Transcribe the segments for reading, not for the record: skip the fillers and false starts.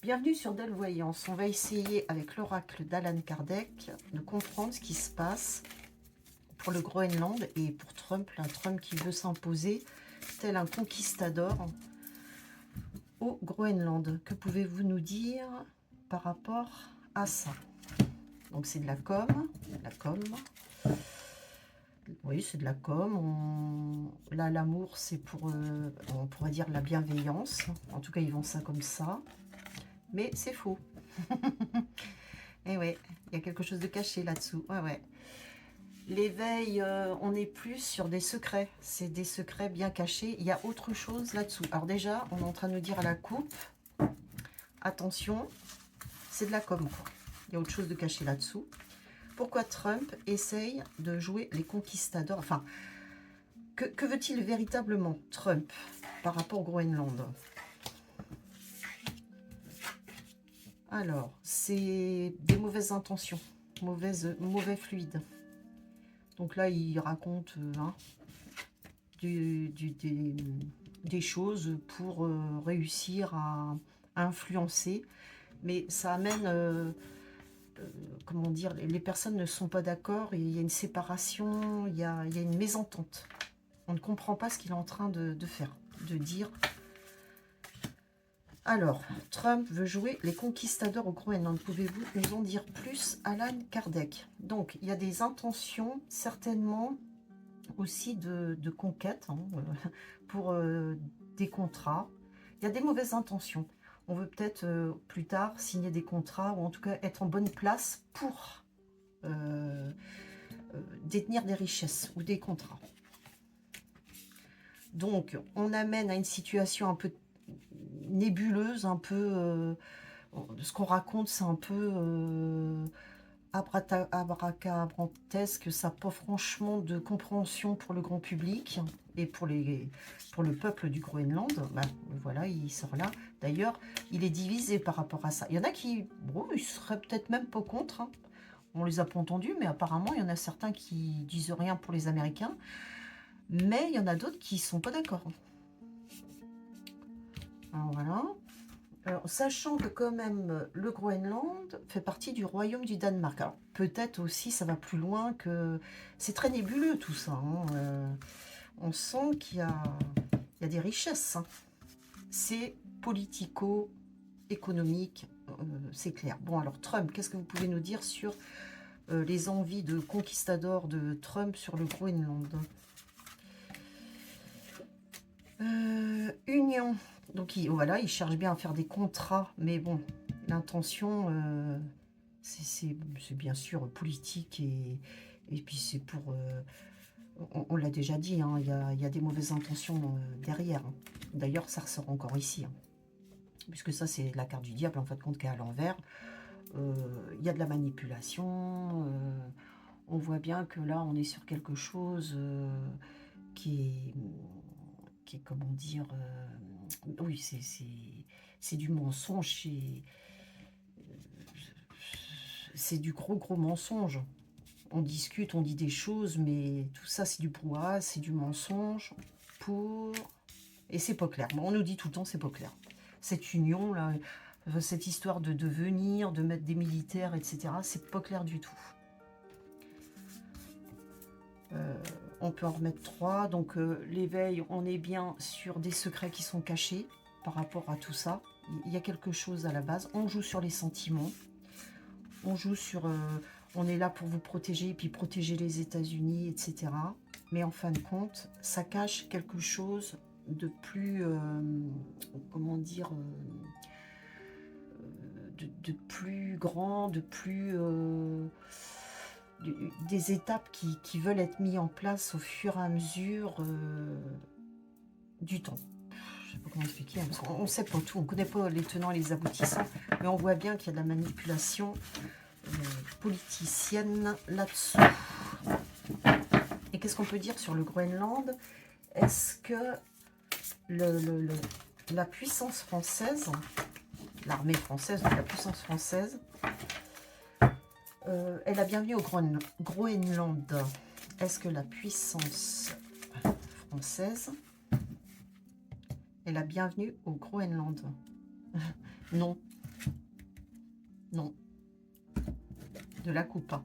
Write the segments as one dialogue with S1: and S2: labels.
S1: Bienvenue sur Dell Voyance. On va essayer avec l'oracle d'Alan Kardec de comprendre ce qui se passe pour le Groenland et pour Trump, un Trump qui veut s'imposer tel un conquistador au Groenland. Que pouvez-vous nous dire par rapport à ça? Donc c'est de la com, oui, c'est de la com. Là, l'amour, c'est pour, on pourrait dire, la bienveillance. En tout cas, ils vendent ça comme ça. Mais c'est faux. Et ouais, il y a quelque chose de caché là-dessous. Ouais, ouais. L'éveil, on n'est plus sur des secrets. C'est des secrets bien cachés. Il y a autre chose là-dessous. Alors déjà, on est en train de nous dire à la coupe, attention, c'est de la com, quoi. Il y a autre chose de caché là-dessous. Pourquoi Trump essaye de jouer les conquistadors? Enfin, que veut-il véritablement, Trump, par rapport au Groenland? Alors, c'est des mauvaises intentions, mauvais fluide. Donc là, il raconte des choses pour réussir à influencer. Mais ça amène, comment dire, les personnes ne sont pas d'accord, il y a une séparation, il y a une mésentente. On ne comprend pas ce qu'il est en train de faire, de dire. Alors, Trump veut jouer les conquistadors au Groenland. Pouvez-vous nous en dire plus, Alan Kardec? Donc, il y a des intentions, certainement, aussi de conquête, pour des contrats. Il y a des mauvaises intentions. On veut peut-être plus tard signer des contrats, ou en tout cas être en bonne place pour détenir des richesses ou des contrats. Donc, on amène à une situation un peu nébuleuse, un peu... ce qu'on raconte, c'est un peu abracadabrantesque, ça n'a pas franchement de compréhension pour le grand public et pour le peuple du Groenland. Ben, voilà, il sort là. D'ailleurs, il est divisé par rapport à ça. Il y en a qui, bon, ils seraient peut-être même pas contre, hein. On les a pas entendus, mais apparemment, il y en a certains qui disent rien pour les Américains. Mais il y en a d'autres qui sont pas d'accord. Alors voilà. Alors, sachant que quand même le Groenland fait partie du royaume du Danemark. Alors peut-être aussi ça va plus loin que... C'est très nébuleux tout ça, hein. On sent qu'il y a des richesses, hein. C'est politico-économique, c'est clair. Bon alors Trump, qu'est-ce que vous pouvez nous dire sur les envies de conquistador de Trump sur le Groenland? Union. Donc voilà, il cherche bien à faire des contrats, mais bon, l'intention, c'est bien sûr politique et puis c'est pour... on l'a déjà dit, hein, il y a des mauvaises intentions derrière, hein. D'ailleurs, ça ressort encore ici, hein, puisque ça, c'est la carte du diable, en fait, compte qui est à l'envers. Il y a de la manipulation. On voit bien que là, on est sur quelque chose qui est comment dire, oui, c'est du mensonge, c'est du gros mensonge. On discute, on dit des choses, mais tout ça, c'est du brouhaha, c'est du mensonge pour... Et c'est pas clair. Bon, on nous dit tout le temps, c'est pas clair. Cette union, là, cette histoire de venir, de mettre des militaires, etc., c'est pas clair du tout. On peut en remettre 3. Donc l'éveil, on est bien sur des secrets qui sont cachés par rapport à tout ça. Il y a quelque chose à la base. On joue sur les sentiments. On joue sur... on est là pour vous protéger, et puis protéger les États-Unis, etc. Mais en fin de compte, ça cache quelque chose de plus... comment dire... de plus grand, de plus... des étapes qui veulent être mises en place au fur et à mesure du temps. Je ne sais pas comment expliquer, parce qu'on ne sait pas tout, on ne connaît pas les tenants et les aboutissants, mais on voit bien qu'il y a de la manipulation politicienne là-dessous. Et qu'est-ce qu'on peut dire sur le Groenland? Est-ce que la puissance française, l'armée française, donc la puissance française, est la bienvenue au Groenland? Est-ce que la puissance française est la bienvenue au Groenland? Non. Non. De la coupe. Hein.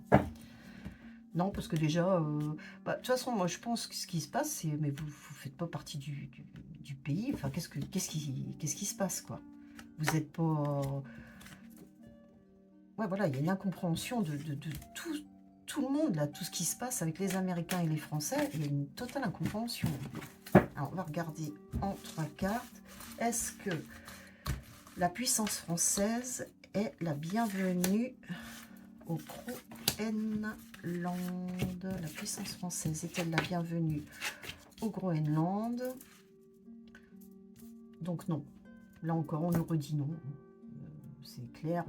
S1: Non, parce que déjà, de toute façon, moi je pense que ce qui se passe, c'est, mais vous ne faites pas partie du pays. Enfin, qu'est-ce qui se passe, quoi? Vous n'êtes pas... Ouais, voilà, il y a une incompréhension de tout le monde, là, tout ce qui se passe avec les Américains et les Français, il y a une totale incompréhension. Alors, on va regarder en 3 cartes. Est-ce que la puissance française est la bienvenue au Groenland? La puissance française est-elle la bienvenue au Groenland? Donc non. Là encore, on nous redit non. C'est clair,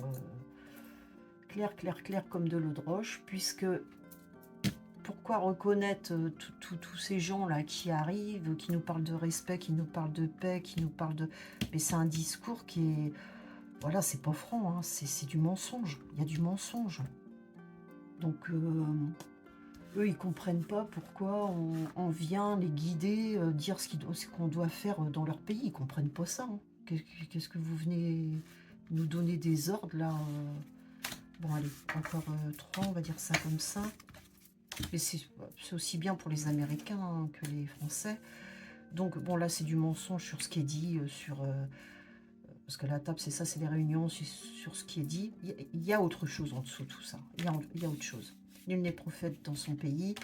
S1: clair comme de l'eau de roche, puisque pourquoi reconnaître tous ces gens-là qui arrivent, qui nous parlent de respect, qui nous parlent de paix, qui nous parlent de... Mais c'est un discours qui est... Voilà, c'est pas franc, hein, c'est du mensonge. Il y a du mensonge. Donc, eux, ils comprennent pas pourquoi on vient les guider, dire ce qu'on doit faire dans leur pays. Ils comprennent pas ça. Hein. Qu'est-ce que vous venez nous donner des ordres, là Bon, allez, encore 3, on va dire ça comme ça. Et c'est aussi bien pour les Américains hein, que les Français. Donc, bon, là, c'est du mensonge sur ce qui est dit, parce que la table, c'est ça, c'est les réunions, sur ce qui est dit. Il y a autre chose en dessous de tout ça. Il y a autre chose. Nul n'est prophète dans son pays.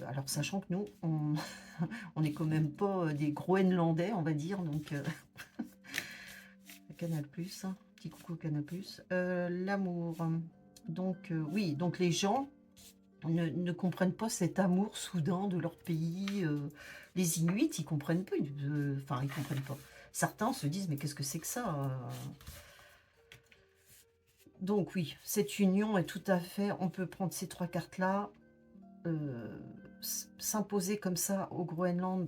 S1: Alors, sachant que nous, on n'est quand même pas des Groenlandais, on va dire. Donc, Canal+, hein, petit coucou Canal+. L'amour. Donc, oui, donc les gens ne comprennent pas cet amour soudain de leur pays. Les Inuits, ils comprennent pas. Enfin, ils comprennent pas. Certains se disent, mais qu'est-ce que c'est que ça Donc oui, cette union est tout à fait... On peut prendre ces 3 cartes-là, s'imposer comme ça au Groenland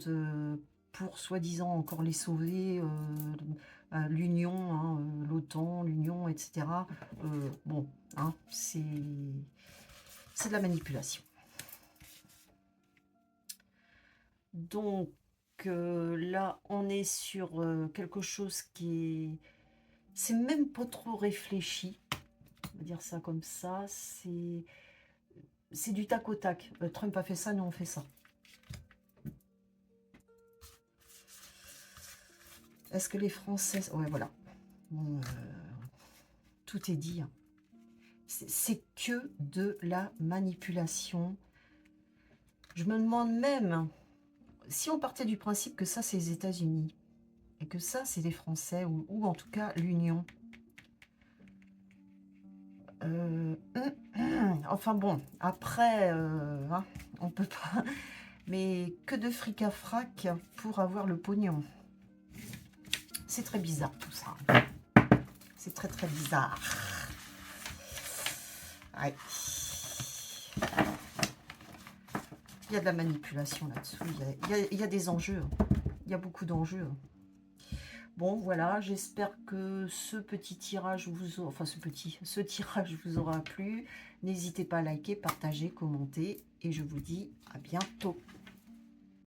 S1: pour soi-disant encore les sauver, l'Union, hein, l'OTAN, l'Union, etc. Bon, hein, c'est de la manipulation. Donc là, on est sur quelque chose qui est... C'est même pas trop réfléchi. On va dire ça comme ça. C'est du tac au tac. Trump a fait ça, nous on fait ça. Est-ce que les Français... Ouais, voilà. Bon, tout est dit. Hein. C'est que de la manipulation. Je me demande même... Si on partait du principe que ça, c'est les États-Unis, et que ça, c'est les Français, ou en tout cas l'Union. Enfin bon, après, hein, on peut pas... Mais que de fric à frac pour avoir le pognon. C'est très bizarre tout ça. C'est très très bizarre. Ouais. Il y a de la manipulation là-dessous. Il y a des enjeux. Il y a beaucoup d'enjeux. Bon, voilà, j'espère que ce petit tirage vous aura, ce tirage vous aura plu. N'hésitez pas à liker, partager, commenter. Et je vous dis à bientôt.